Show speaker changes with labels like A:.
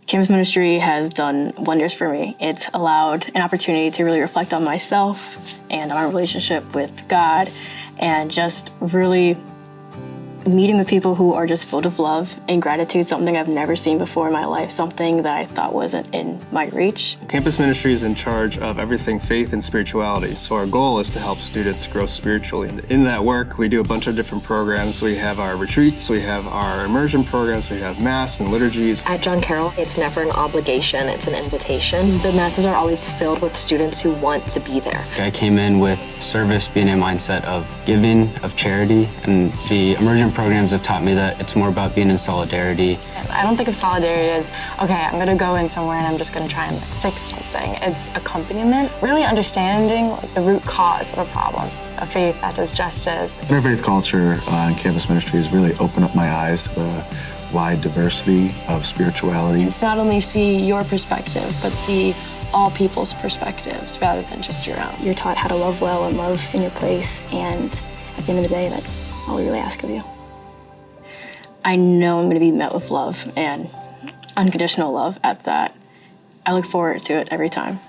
A: Campus Ministry has done wonders for me. It's allowed an opportunity to really reflect on myself and on my relationship with God, and just really meeting with people who are just filled with love and gratitude, something I've never seen before in my life, something that I thought wasn't in my reach.
B: Campus Ministry is in charge of everything faith and spirituality, so our goal is to help students grow spiritually. In that work, we do a bunch of different programs. We have our retreats, we have our immersion programs, we have Mass and liturgies.
C: At John Carroll, it's never an obligation, it's an invitation. The Masses are always filled with students who want to be there.
D: I came in with service being a mindset of giving, of charity, and the immersion programs have taught me that it's more about being in solidarity.
E: I don't think of solidarity as, okay, I'm gonna go in somewhere and I'm just gonna try and fix something. It's accompaniment, really understanding the root cause of a problem. A faith that does justice.
F: Interfaith culture in Campus Ministry has really opened up my eyes to the wide diversity of spirituality.
G: It's not only see your perspective, but see all people's perspectives rather than just your own.
A: You're taught how to love well and love in your place, and at the end of the day, that's all we really ask of you. I know I'm going to be met with love and unconditional love at that. I look forward to it every time.